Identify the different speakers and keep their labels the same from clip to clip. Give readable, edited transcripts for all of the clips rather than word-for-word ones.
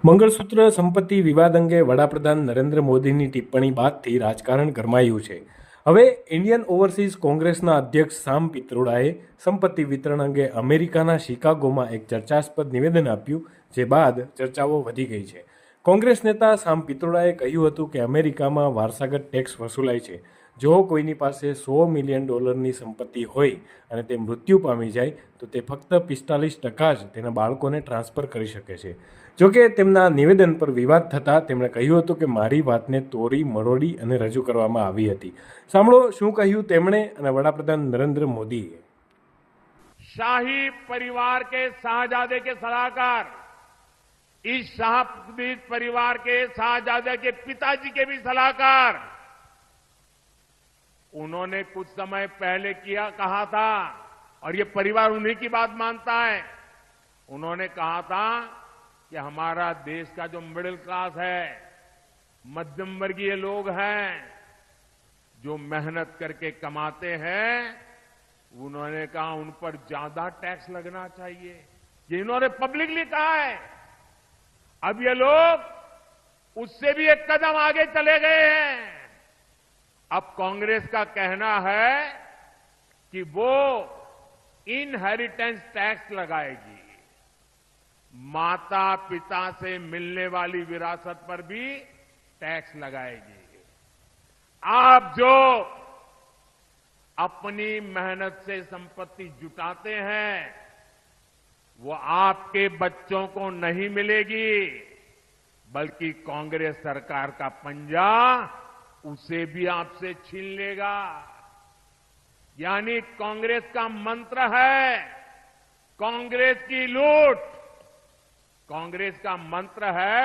Speaker 1: મંગળસૂત્ર સંપત્તિ વિવાદ અંગે વડાપ્રધાન નરેન્દ્ર મોદીની ટિપ્પણી બાદથી રાજકારણ ગરમાયું છે. હવે ઇન્ડિયન ઓવરસીઝ કોંગ્રેસના અધ્યક્ષ સામ પિત્રોડાએ સંપત્તિ વિતરણ અંગે અમેરિકાના શિકાગોમાં એક ચર્ચાસ્પદ નિવેદન આપ્યું, જે બાદ ચર્ચાઓ વધી ગઈ છે. કોંગ્રેસ નેતા સામ પિત્રોડાએ કહ્યું હતું કે અમેરિકામાં વારસાગત ટેક્સ વસૂલાય છે. જો કોઈની પાસે $100 મિલિયન સંપત્તિ હોય અને તે મૃત્યુ પામી જાય તો તે ફક્ત 45% જ તેના બાળકોને ટ્રાન્સફર કરી શકે છે. જોકે તેમના નિવેદન પર વિવાદ થતાં તેમણે કહ્યું હતું કે મારી વાતને તોડી મરોડી અને રજૂ કરવામાં આવી હતી. સાંભળો શું કહ્યું તેમણે અને વડાપ્રધાન નરેન્દ્ર મોદીએ.
Speaker 2: शाही परिवार के शाहजादे के सलाहकार, इस शाही परिवार के शाहजादे के पिताजी के भी सलाहकार, उन्होंने कुछ समय पहले कहा था, और ये परिवार उन्हीं की बात मानता है. उन्होंने कहा था कि हमारा देश का जो मिडिल क्लास है, मध्यम वर्गीय लोग हैं, जो मेहनत करके कमाते हैं, उन्होंने कहा उन पर ज्यादा टैक्स लगना चाहिए. ये इन्होंने पब्लिकली कहा है. अब ये लोग उससे भी एक कदम आगे चले गए हैं. अब कांग्रेस का कहना है कि वो इनहेरिटेंस टैक्स लगाएगी. माता पिता से मिलने वाली विरासत पर भी टैक्स लगाएगी. आप जो अपनी मेहनत से संपत्ति जुटाते हैं, वो आपके बच्चों को नहीं मिलेगी, बल्कि कांग्रेस सरकार का पंजा उसे भी आपसे छीन लेगा. यानी कांग्रेस का मंत्र है कांग्रेस की लूट. कांग्रेस का मंत्र है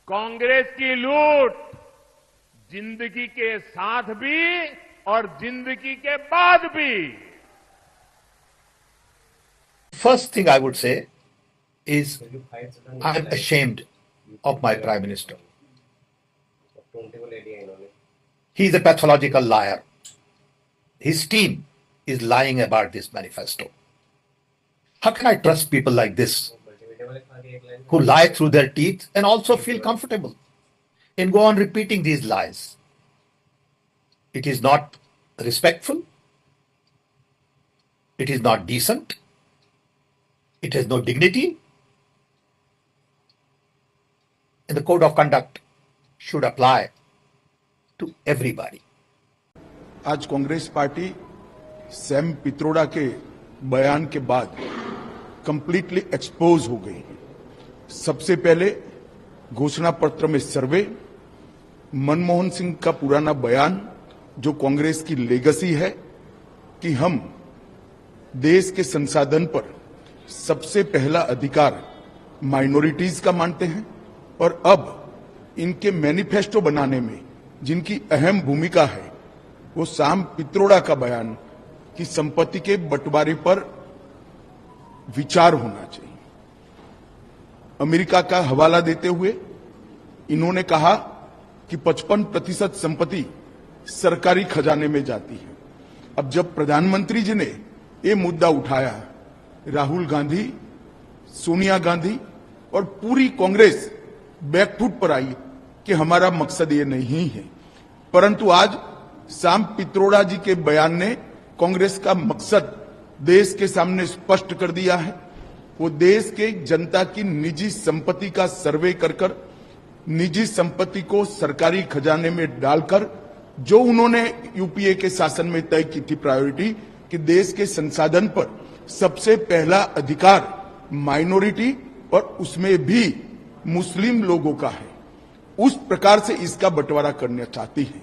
Speaker 2: कांग्रेस की लूट, जिंदगी के साथ भी और जिंदगी के बाद भी.
Speaker 3: First thing I would say is I am ashamed of my Prime Minister. He is a pathological liar. His team is lying about this manifesto. How can I trust people like this, who lie through their teeth and also feel comfortable and go on repeating these lies? It is not respectful. It is not decent. It has no dignity. And the code of conduct should apply to everybody.
Speaker 4: आज Congress party Sam पित्रोड़ा के बयान के बाद completely expose हो गई है. सबसे पहले घोषणा पत्र में सर्वे, मनमोहन सिंह का पुराना बयान जो कांग्रेस की लेगेसी है कि हम देश के संसाधन पर सबसे पहला अधिकार माइनॉरिटीज का मानते हैं, और अब इनके मैनिफेस्टो बनाने में जिनकी अहम भूमिका है वो साम पित्रोड़ा का बयान कि संपत्ति के बंटवारे पर विचार होना चाहिए. अमेरिका का हवाला देते हुए इन्होंने कहा कि 55% संपत्ति सरकारी खजाने में जाती है. अब जब प्रधानमंत्री जी ने ये मुद्दा उठाया, राहुल गांधी, सोनिया गांधी और पूरी कांग्रेस बैकफुट पर आई कि हमारा मकसद ये नहीं है. परंतु आज साम पित्रोड़ा जी के बयान ने कांग्रेस का मकसद देश के सामने स्पष्ट कर दिया है. वो देश के जनता की निजी संपत्ति का सर्वे कर निजी संपत्ति को सरकारी खजाने में डालकर, जो उन्होंने यूपीए के शासन में तय की थी प्रायोरिटी कि देश के संसाधन पर सबसे पहला अधिकार माइनॉरिटी और उसमें भी मुस्लिम लोगों का है, उस प्रकार से इसका बंटवारा करना चाहती है.